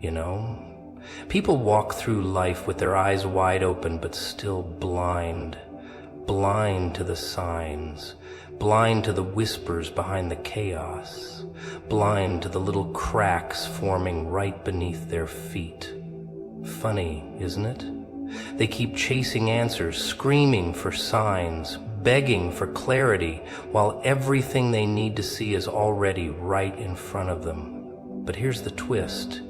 you know? People walk through life with their eyes wide open, but still blind. Blind to the signs, blind to the whispers behind the chaos, blind to the little cracks forming right beneath their feet. Funny, isn't it? They keep chasing answers, screaming for signs, begging for clarity, while everything they need to see is already right in front of them. But here's the twist.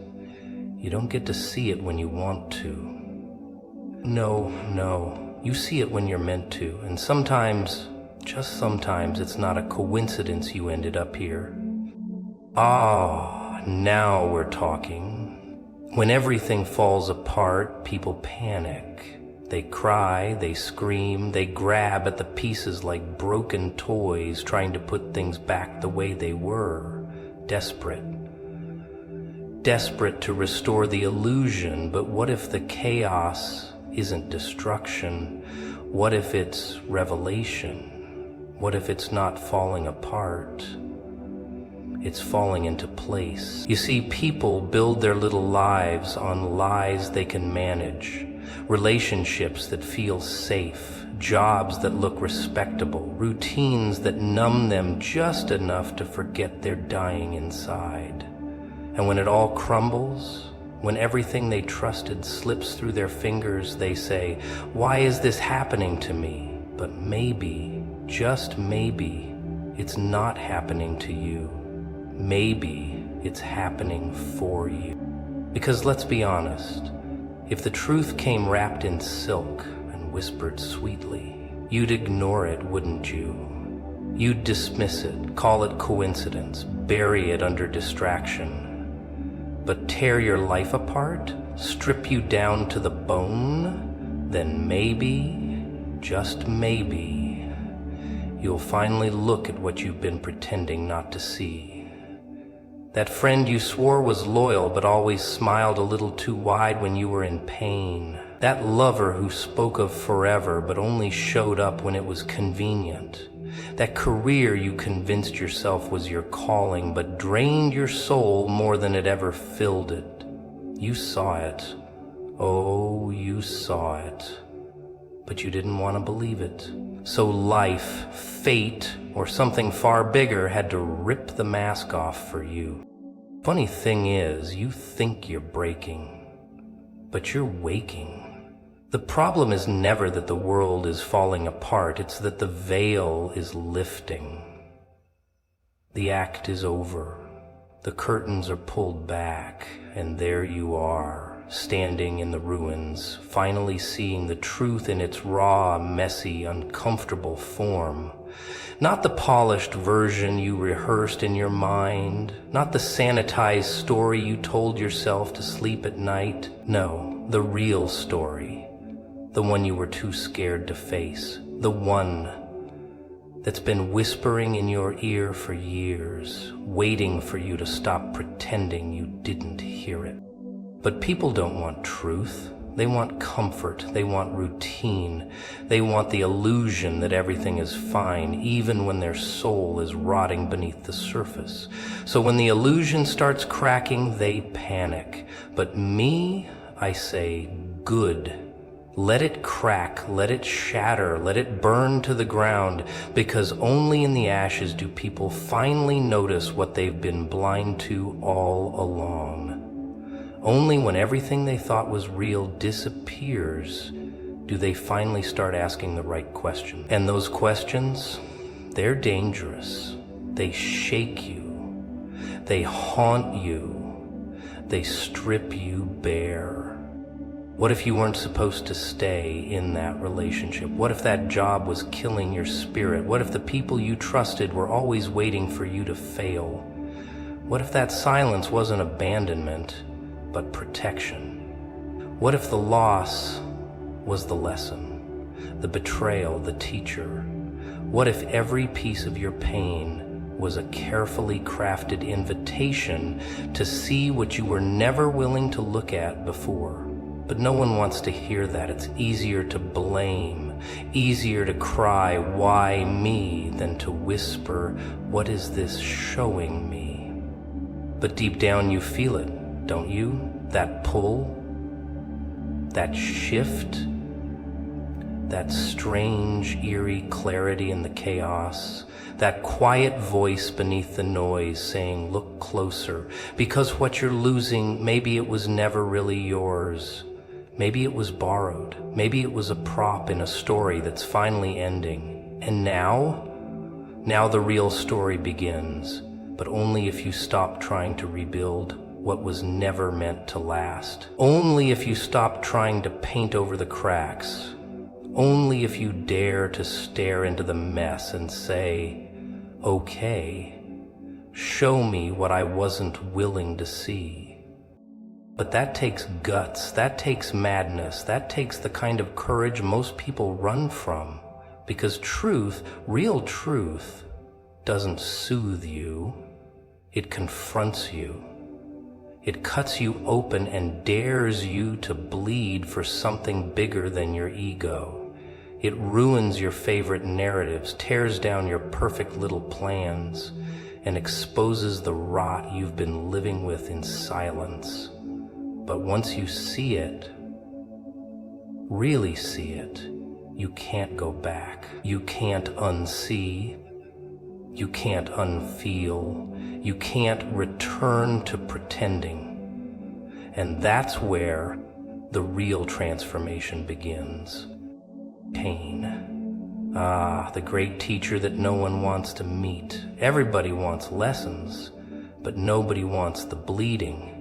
You don't get to see it when you want to. No. You see it when you're meant to, and sometimes, just sometimes, it's not a coincidence you ended up here. Ah, now we're talking. When everything falls apart, people panic. They cry, they scream, they grab at the pieces like broken toys, trying to put things back the way they were. Desperate. Desperate to restore the illusion, but what if the chaos isn't destruction? What if it's revelation? What if it's not falling apart? It's falling into place. You see, people build their little lives on lies they can manage, relationships that feel safe, jobs that look respectable, routines that numb them just enough to forget they're dying inside. And when it all crumbles, when everything they trusted slips through their fingers, they say, "Why is this happening to me?" But maybe, just maybe, it's not happening to you. Maybe it's happening for you. Because let's be honest, if the truth came wrapped in silk and whispered sweetly, you'd ignore it, wouldn't you? You'd dismiss it, call it coincidence, bury it under distraction. But tear your life apart, strip you down to the bone, then maybe, just maybe, you'll finally look at what you've been pretending not to see. That friend you swore was loyal but always smiled a little too wide when you were in pain. That lover who spoke of forever but only showed up when it was convenient. That career you convinced yourself was your calling, but drained your soul more than it ever filled it. You saw it. Oh, you saw it. But you didn't want to believe it. So life, fate, or something far bigger had to rip the mask off for you. Funny thing is, you think you're breaking, but you're waking. The problem is never that the world is falling apart, it's that the veil is lifting. The act is over. The curtains are pulled back, and there you are, standing in the ruins, finally seeing the truth in its raw, messy, uncomfortable form. Not the polished version you rehearsed in your mind, not the sanitized story you told yourself to sleep at night. No, the real story. The one you were too scared to face. The one that's been whispering in your ear for years, waiting for you to stop pretending you didn't hear it. But people don't want truth. They want comfort. They want routine. They want the illusion that everything is fine, even when their soul is rotting beneath the surface. So when the illusion starts cracking, they panic. But me, I say, good. Let it crack, let it shatter, let it burn to the ground, because only in the ashes do people finally notice what they've been blind to all along. Only when everything they thought was real disappears do they finally start asking the right question. And those questions, they're dangerous. They shake you. They haunt you. They strip you bare. What if you weren't supposed to stay in that relationship? What if that job was killing your spirit? What if the people you trusted were always waiting for you to fail? What if that silence wasn't abandonment, but protection? What if the loss was the lesson, the betrayal, the teacher? What if every piece of your pain was a carefully crafted invitation to see what you were never willing to look at before? But no one wants to hear that. It's easier to blame, easier to cry, "Why me?" than to whisper, "What is this showing me?" But deep down you feel it, don't you? that pull, that shift, that strange, eerie clarity in the chaos, that quiet voice beneath the noise saying, look closer, because what you're losing, maybe it was never really yours. Maybe it was borrowed. Maybe it was a prop in a story that's finally ending. And now the real story begins, but only if you stop trying to rebuild what was never meant to last. Only if you stop trying to paint over the cracks. Only if you dare to stare into the mess and say, okay, show me what I wasn't willing to see. But that takes guts, that takes madness, that takes the kind of courage most people run from. Because truth, real truth, doesn't soothe you, it confronts you. It cuts you open and dares you to bleed for something bigger than your ego. It ruins your favorite narratives, tears down your perfect little plans, and exposes the rot you've been living with in silence. But once you see it, really see it, you can't go back. You can't unsee. You can't unfeel. You can't return to pretending. And that's where the real transformation begins. Pain. Ah, the great teacher that no one wants to meet. Everybody wants lessons, but nobody wants the bleeding.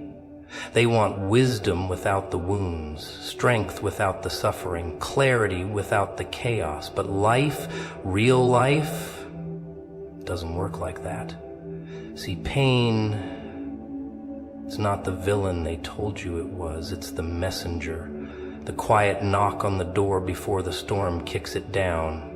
They want wisdom without the wounds, strength without the suffering, clarity without the chaos. But life, real life, doesn't work like that. See, pain, it's not the villain they told you it was, it's the messenger. The quiet knock on the door before the storm kicks it down.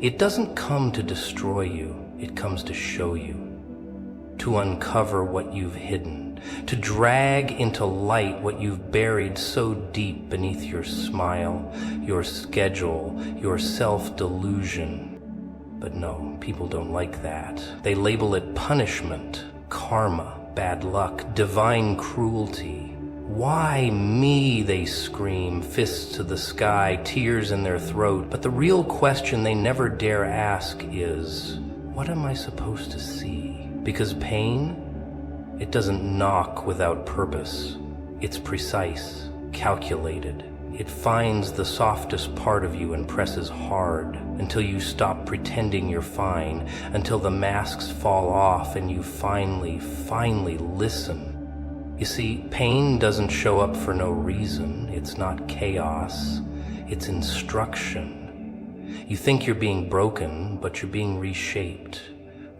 It doesn't come to destroy you, it comes to show you, to uncover what you've hidden, to drag into light what you've buried so deep beneath your smile, your schedule, your self-delusion. But no, people don't like that. They label it punishment, karma, bad luck, divine cruelty. Why me, they scream, fists to the sky, tears in their throat. But the real question they never dare ask is, what am I supposed to see? Because pain, it doesn't knock without purpose. It's precise, calculated. It finds the softest part of you and presses hard until you stop pretending you're fine, until the masks fall off and you finally listen. You see, pain doesn't show up for no reason. It's not chaos. It's instruction. You think you're being broken, but you're being reshaped,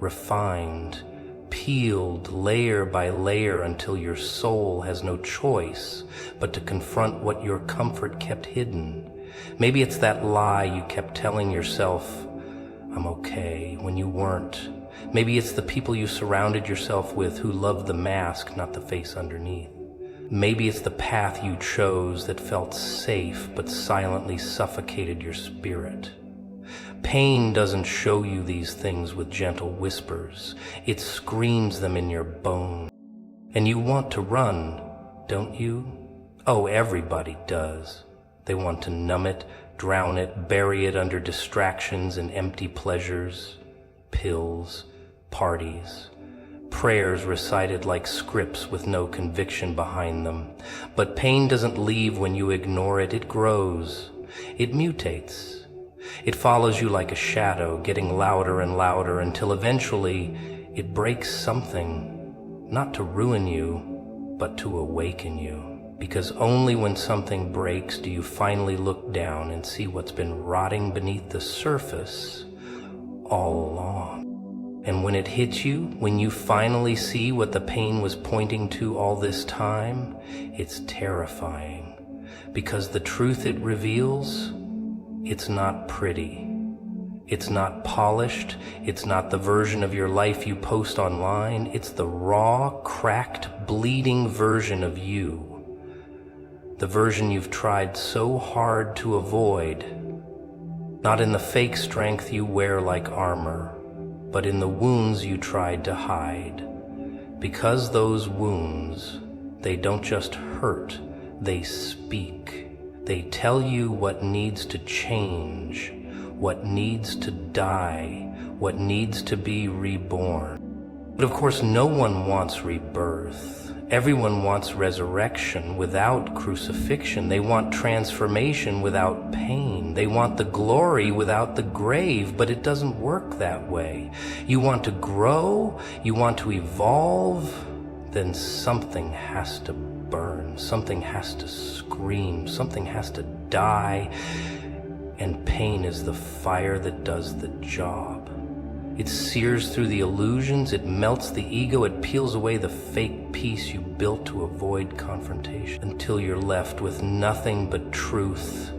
refined, peeled layer by layer until your soul has no choice but to confront what your comfort kept hidden. Maybe it's that lie you kept telling yourself, I'm okay, when you weren't. Maybe it's the people you surrounded yourself with who loved the mask, not the face underneath. Maybe it's the path you chose that felt safe but silently suffocated your spirit. Pain doesn't show you these things with gentle whispers. It screams them in your bones. And you want to run, don't you? Oh, everybody does. They want to numb it, drown it, bury it under distractions and empty pleasures, pills, parties, prayers recited like scripts with no conviction behind them. But pain doesn't leave when you ignore it. It grows. It mutates. It follows you like a shadow, getting louder and louder until eventually it breaks something, not to ruin you, but to awaken you. Because only when something breaks do you finally look down and see what's been rotting beneath the surface all along. And when it hits you, when you finally see what the pain was pointing to all this time, it's terrifying. Because the truth it reveals, it's not pretty. It's not polished. It's not the version of your life you post online. It's the raw, cracked, bleeding version of you. The version you've tried so hard to avoid. Not in the fake strength you wear like armor, but in the wounds you tried to hide. Because those wounds, They don't just hurt, they speak. They tell you what needs to change, what needs to die, what needs to be reborn. But of course, no one wants rebirth. Everyone wants resurrection without crucifixion. They want transformation without pain. They want the glory without the grave, but it doesn't work that way. You want to grow, you want to evolve, then something has to burn, something has to scream, something has to die, and pain is the fire that does the job. It sears through the illusions, it melts the ego, it peels away the fake peace you built to avoid confrontation, until you're left with nothing but truth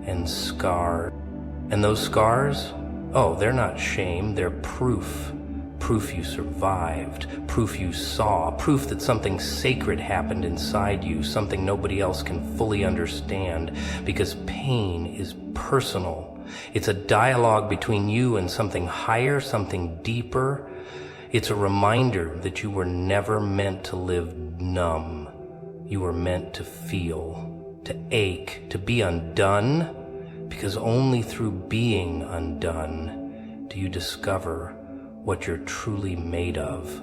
and scars. And those scars, oh, they're not shame, they're proof. Proof you survived, proof you saw, proof that something sacred happened inside you, something nobody else can fully understand, because pain is personal. It's a dialogue between you and something higher, something deeper. It's a reminder that you were never meant to live numb. You were meant to feel, to ache, to be undone, because only through being undone do you discover what you're truly made of.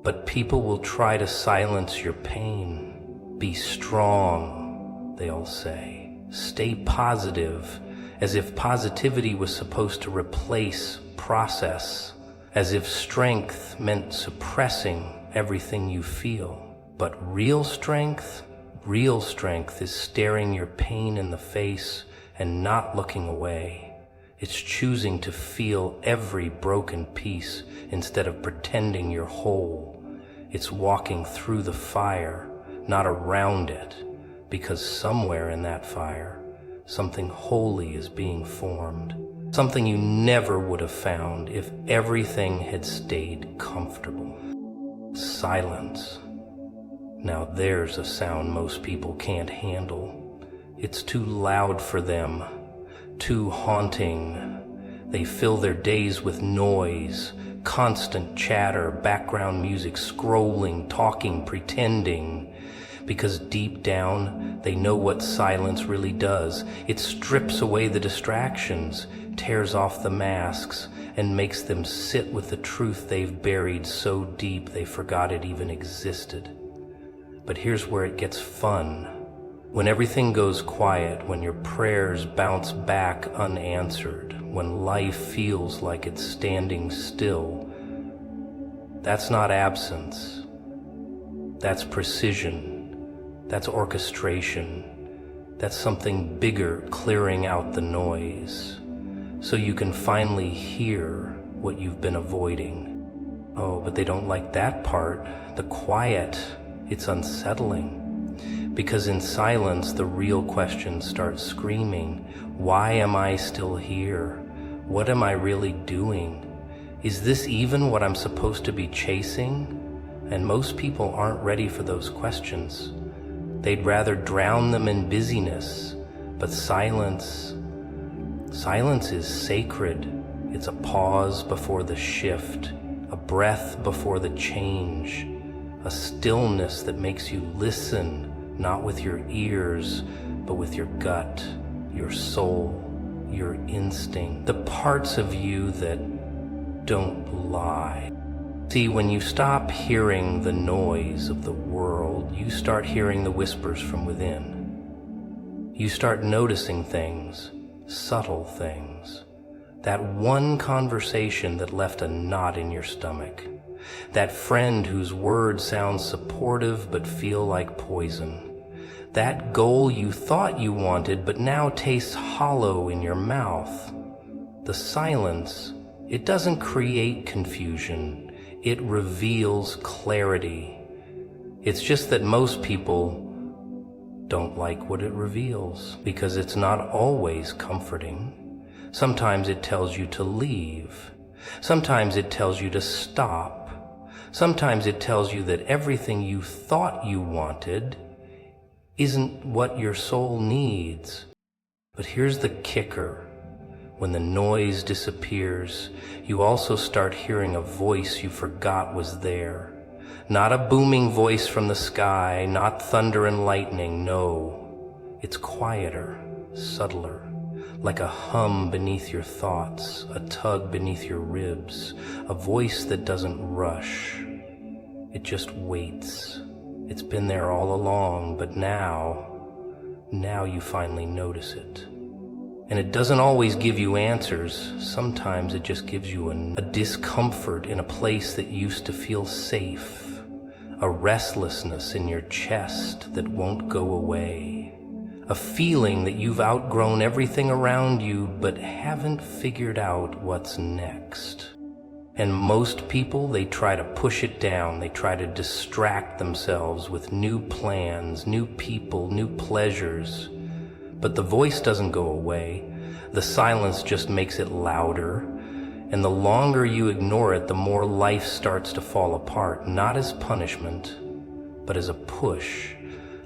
But people will try to silence your pain. Be strong, they'll say. Stay positive, as if positivity was supposed to replace process, as if strength meant suppressing everything you feel. But real strength is staring your pain in the face and not looking away. It's choosing to feel every broken piece instead of pretending you're whole. It's walking through the fire, not around it, because somewhere in that fire, something holy is being formed. Something you never would have found if everything had stayed comfortable. Silence. Now there's a sound most people can't handle. It's too loud for them. Too haunting. They fill their days with noise, constant chatter, background music, scrolling, talking, pretending. Because deep down, they know what silence really does. It strips away the distractions, tears off the masks, and makes them sit with the truth they've buried so deep they forgot it even existed. But here's where it gets fun. When everything goes quiet, when your prayers bounce back unanswered, when life feels like it's standing still, that's not absence. That's precision. That's orchestration. That's something bigger clearing out the noise, so you can finally hear what you've been avoiding. Oh, but they don't like that part, the quiet. It's unsettling. Because in silence, the real questions start screaming. Why am I still here? What am I really doing? Is this even what I'm supposed to be chasing? And most people aren't ready for those questions. They'd rather drown them in busyness. But silence is sacred. It's a pause before the shift, a breath before the change, a stillness that makes you listen, not with your ears, but with your gut, your soul, your instinct, the parts of you that don't lie. See, when you stop hearing the noise of the world, you start hearing the whispers from within. You start noticing things, subtle things. That one conversation that left a knot in your stomach. That friend whose words sound supportive but feel like poison. That goal you thought you wanted but now tastes hollow in your mouth. The silence, it doesn't create confusion. It reveals clarity. It's just that most people don't like what it reveals because it's not always comforting. Sometimes it tells you to leave. Sometimes it tells you to stop. Sometimes it tells you that everything you thought you wanted isn't what your soul needs. But here's the kicker. When the noise disappears, you also start hearing a voice you forgot was there. Not a booming voice from the sky, not thunder and lightning, no. It's quieter, subtler, like a hum beneath your thoughts, a tug beneath your ribs, a voice that doesn't rush. It just waits. It's been there all along, but now you finally notice it. And it doesn't always give you answers. Sometimes it just gives you a discomfort in a place that used to feel safe, a restlessness in your chest that won't go away, a feeling that you've outgrown everything around you but haven't figured out what's next. And most people, they try to push it down. They try to distract themselves with new plans, new people, new pleasures. But the voice doesn't go away. The silence just makes it louder. And the longer you ignore it, the more life starts to fall apart, not as punishment, but as a push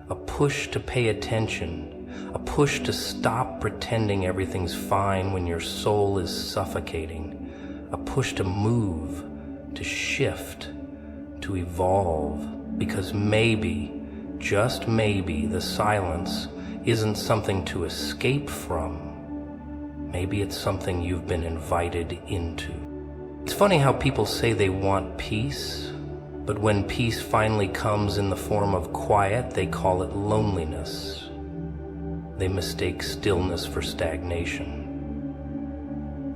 to pay attention, a push to stop pretending everything's fine when your soul is suffocating, a push to move, to shift, to evolve, because maybe, just maybe, the silence isn't something to escape from. Maybe it's something you've been invited into. It's funny how people say they want peace, but when peace finally comes in the form of quiet, they call it loneliness. They mistake stillness for stagnation.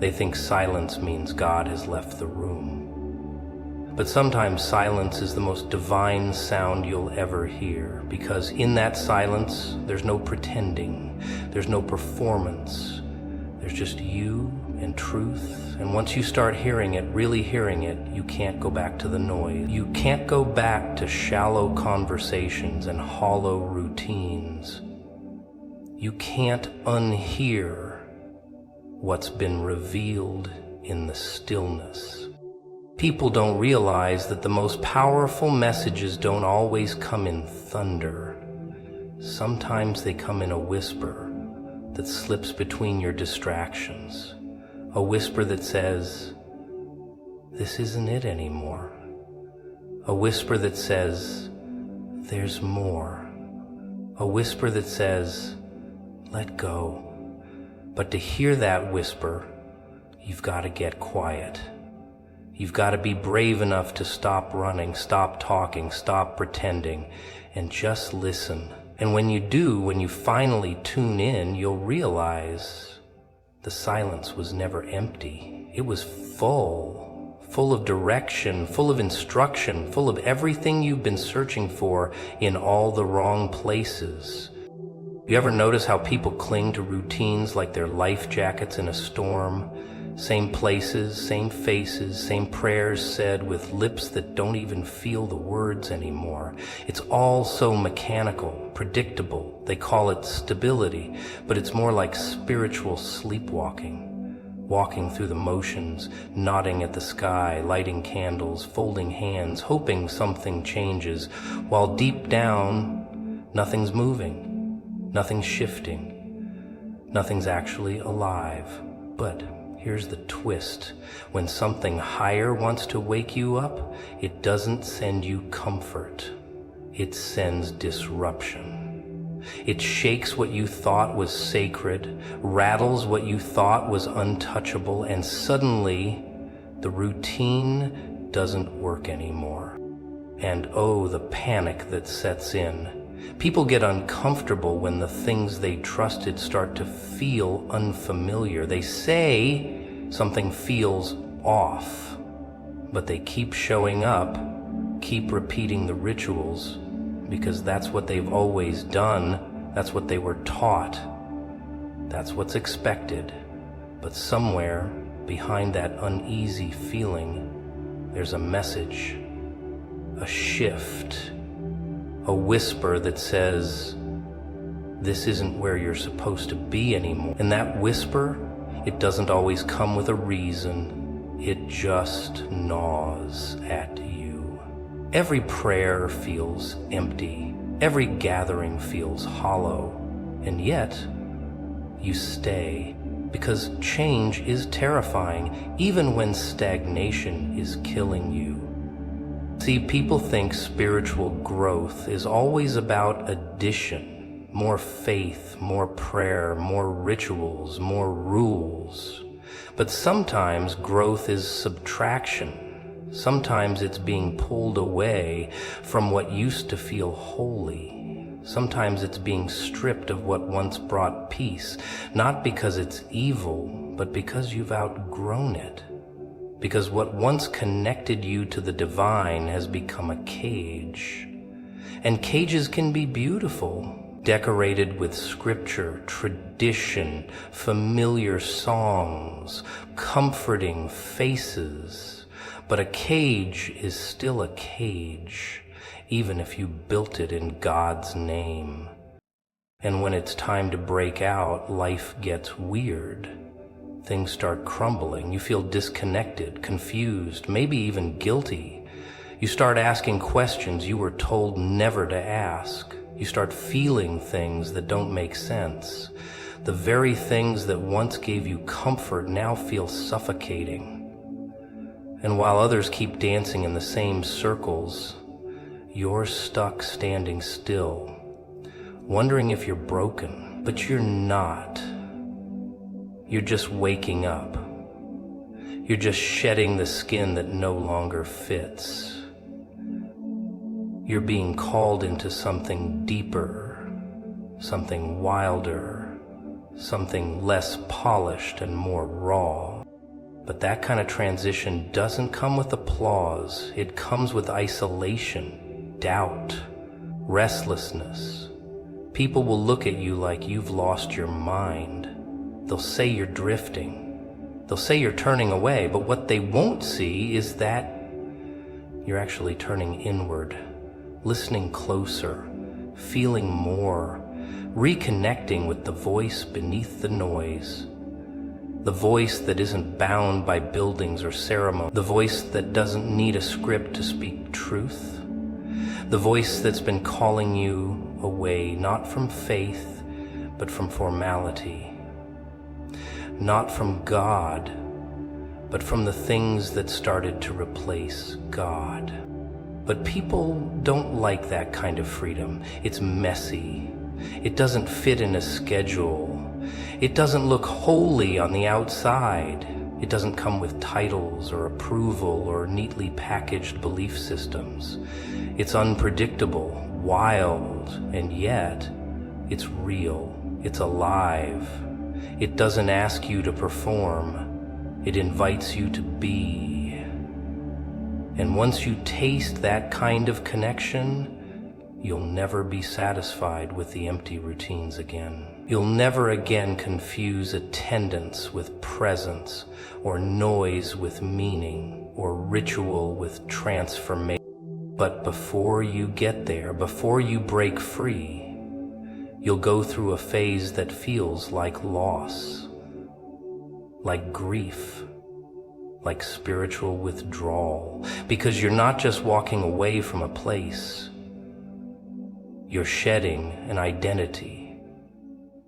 They think silence means God has left the room. But sometimes silence is the most divine sound you'll ever hear, because in that silence, there's no pretending, there's no performance, there's just you and truth. And once you start hearing it, really hearing it, you can't go back to the noise. You can't go back to shallow conversations and hollow routines. You can't unhear what's been revealed in the stillness. People don't realize that the most powerful messages don't always come in thunder. Sometimes they come in a whisper that slips between your distractions. A whisper that says, "This isn't it anymore." A whisper that says, "There's more." A whisper that says, "Let go." But to hear that whisper, you've got to get quiet. You've got to be brave enough to stop running, stop talking, stop pretending, and just listen. And when you do, when you finally tune in, you'll realize the silence was never empty. It was full of direction, full of instruction, full of everything you've been searching for in all the wrong places. You ever notice how people cling to routines like they're life jackets in a storm? Same places, same faces, same prayers said with lips that don't even feel the words anymore. It's all so mechanical, predictable. They call it stability, but it's more like spiritual sleepwalking. Walking through the motions, nodding at the sky, lighting candles, folding hands, hoping something changes, while deep down, nothing's moving, nothing's shifting, nothing's actually alive. But here's the twist. When something higher wants to wake you up, it doesn't send you comfort. It sends disruption. It shakes what you thought was sacred, rattles what you thought was untouchable, and suddenly the routine doesn't work anymore. And oh, the panic that sets in. People get uncomfortable when the things they trusted start to feel unfamiliar. They say something feels off, but they keep showing up, keep repeating the rituals, because that's what they've always done. That's what they were taught. That's what's expected. But somewhere behind that uneasy feeling, there's a message, a shift, a whisper that says, this isn't where you're supposed to be anymore. And that whisper, it doesn't always come with a reason. It just gnaws at you. Every prayer feels empty. Every gathering feels hollow. And yet, you stay. Because change is terrifying, even when stagnation is killing you. See, people think spiritual growth is always about addition, more faith, more prayer, more rituals, more rules. But sometimes growth is subtraction. Sometimes it's being pulled away from what used to feel holy. Sometimes it's being stripped of what once brought peace, not because it's evil, but because you've outgrown it. Because what once connected you to the divine has become a cage. And cages can be beautiful, decorated with scripture, tradition, familiar songs, comforting faces. But a cage is still a cage, even if you built it in God's name. And when it's time to break out, life gets weird. Things start crumbling. You feel disconnected, confused, maybe even guilty. You start asking questions you were told never to ask. You start feeling things that don't make sense. The very things that once gave you comfort now feel suffocating. And while others keep dancing in the same circles, you're stuck standing still, wondering if you're broken, but you're not. You're just waking up. You're just shedding the skin that no longer fits. You're being called into something deeper, something wilder, something less polished and more raw. But that kind of transition doesn't come with applause. It comes with isolation, doubt, restlessness. People will look at you like you've lost your mind. They'll say you're drifting. They'll say you're turning away, but what they won't see is that you're actually turning inward, listening closer, feeling more, reconnecting with the voice beneath the noise. The voice that isn't bound by buildings or ceremony. The voice that doesn't need a script to speak truth. The voice that's been calling you away, not from faith, but from formality. Not from God, but from the things that started to replace God. But people don't like that kind of freedom. It's messy. It doesn't fit in a schedule. It doesn't look holy on the outside. It doesn't come with titles or approval or neatly packaged belief systems. It's unpredictable, wild, and yet it's real. It's alive. It doesn't ask you to perform. It invites you to be. And once you taste that kind of connection, you'll never be satisfied with the empty routines again. You'll never again confuse attendance with presence, or noise with meaning, or ritual with transformation. But before you get there, before you break free, you'll go through a phase that feels like loss, like grief, like spiritual withdrawal, because you're not just walking away from a place, you're shedding an identity,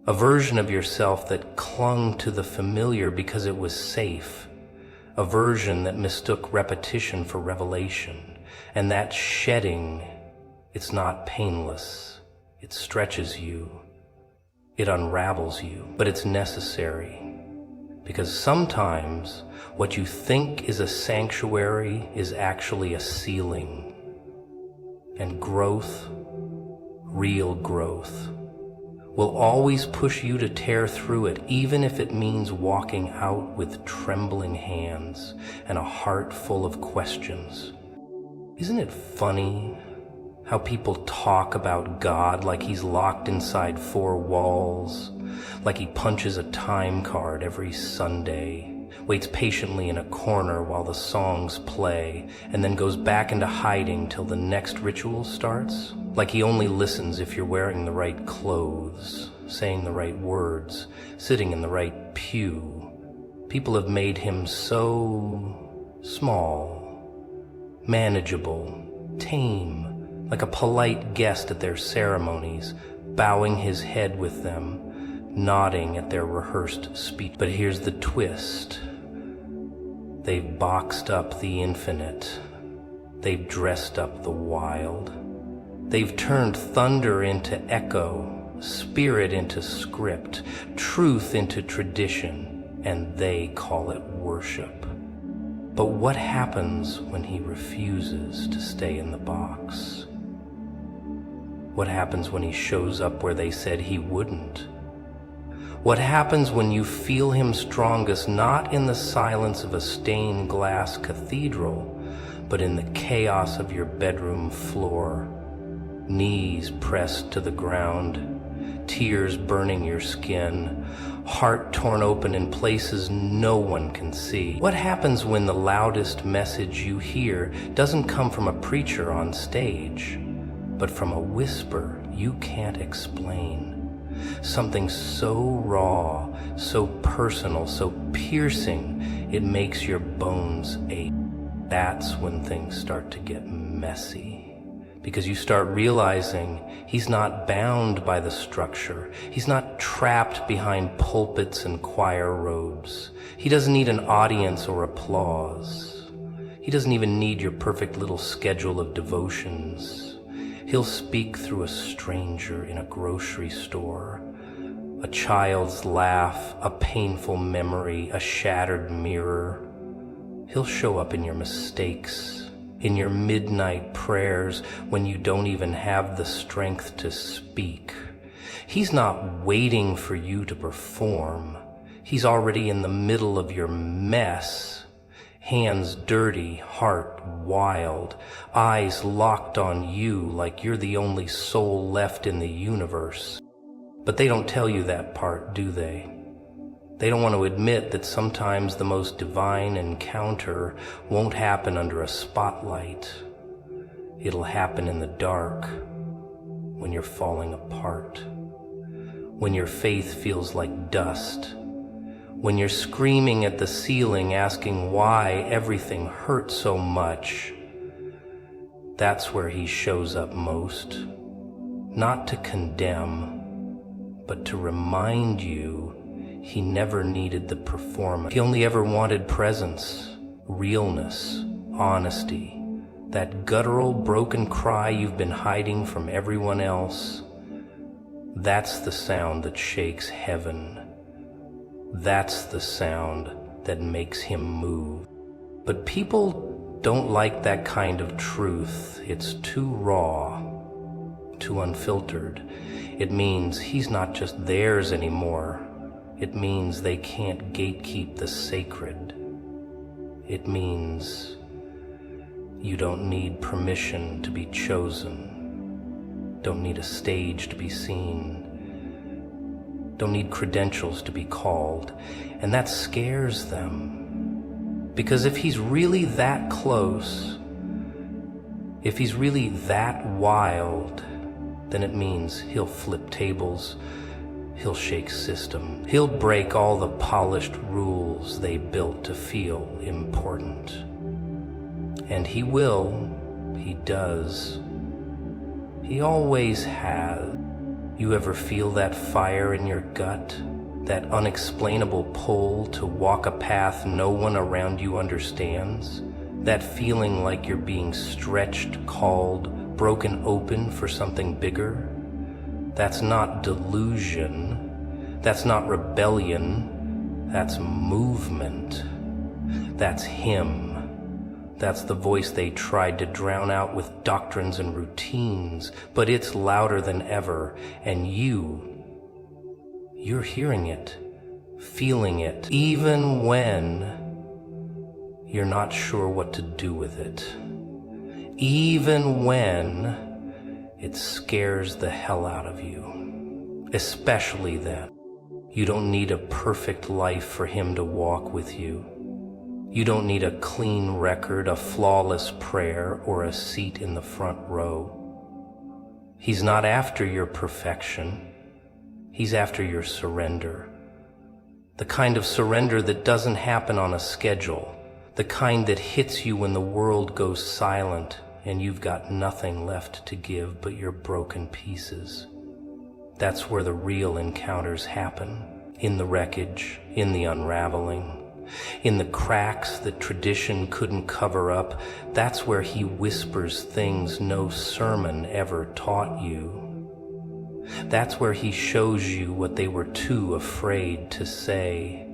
a version of yourself that clung to the familiar because it was safe, a version that mistook repetition for revelation. And that shedding, it's not painless. It stretches you, it unravels you, but it's necessary. Because sometimes what you think is a sanctuary is actually a ceiling. And growth, real growth, will always push you to tear through it, even if it means walking out with trembling hands and a heart full of questions. Isn't it funny how people talk about God like he's locked inside four walls, like he punches a time card every Sunday, waits patiently in a corner while the songs play, and then goes back into hiding till the next ritual starts? Like he only listens if you're wearing the right clothes, saying the right words, sitting in the right pew. People have made him so small, manageable, tame, like a polite guest at their ceremonies, bowing his head with them, nodding at their rehearsed speech. But here's the twist. They've boxed up the infinite. They've dressed up the wild. They've turned thunder into echo, spirit into script, truth into tradition, and they call it worship. But what happens when he refuses to stay in the box? What happens when he shows up where they said he wouldn't? What happens when you feel him strongest, not in the silence of a stained glass cathedral, but in the chaos of your bedroom floor, knees pressed to the ground, tears burning your skin, heart torn open in places no one can see? What happens when the loudest message you hear doesn't come from a preacher on stage, but from a whisper you can't explain? Something so raw, so personal, so piercing, it makes your bones ache. That's when things start to get messy, because you start realizing he's not bound by the structure. He's not trapped behind pulpits and choir robes. He doesn't need an audience or applause. He doesn't even need your perfect little schedule of devotions. He'll speak through a stranger in a grocery store, a child's laugh, a painful memory, a shattered mirror. He'll show up in your mistakes, in your midnight prayers when you don't even have the strength to speak. He's not waiting for you to perform. He's already in the middle of your mess. Hands dirty, heart wild, eyes locked on you like you're the only soul left in the universe. But they don't tell you that part, do they? They don't want to admit that sometimes the most divine encounter won't happen under a spotlight. It'll happen in the dark, when you're falling apart, when your faith feels like dust, when you're screaming at the ceiling asking why everything hurts so much. That's where he shows up most, not to condemn, but to remind you he never needed the performance. He only ever wanted presence, realness, honesty, that guttural broken cry you've been hiding from everyone else. That's the sound that shakes heaven. That's the sound that makes him move. But people don't like that kind of truth. It's too raw, too unfiltered. It means he's not just theirs anymore. It means they can't gatekeep the sacred. It means you don't need permission to be chosen. Don't need a stage to be seen. Don't need credentials to be called. And that scares them. Because if he's really that close, if he's really that wild, then it means he'll flip tables, he'll shake system, he'll break all the polished rules they built to feel important. And he will, he does, he always has. You ever feel that fire in your gut? That unexplainable pull to walk a path no one around you understands? That feeling like you're being stretched, called, broken open for something bigger? That's not delusion. That's not rebellion. That's movement. That's him. That's the voice they tried to drown out with doctrines and routines, but it's louder than ever, and you're hearing it, feeling it, even when you're not sure what to do with it, even when it scares the hell out of you, especially then. You don't need a perfect life for him to walk with you. You don't need a clean record, a flawless prayer, or a seat in the front row. He's not after your perfection. He's after your surrender. The kind of surrender that doesn't happen on a schedule. The kind that hits you when the world goes silent and you've got nothing left to give but your broken pieces. That's where the real encounters happen. In the wreckage, in the unraveling. In the cracks that tradition couldn't cover up, that's where he whispers things no sermon ever taught you. That's where he shows you what they were too afraid to say.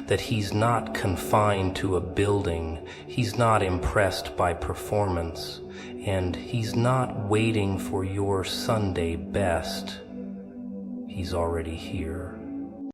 That he's not confined to a building, he's not impressed by performance, and he's not waiting for your Sunday best. He's already here.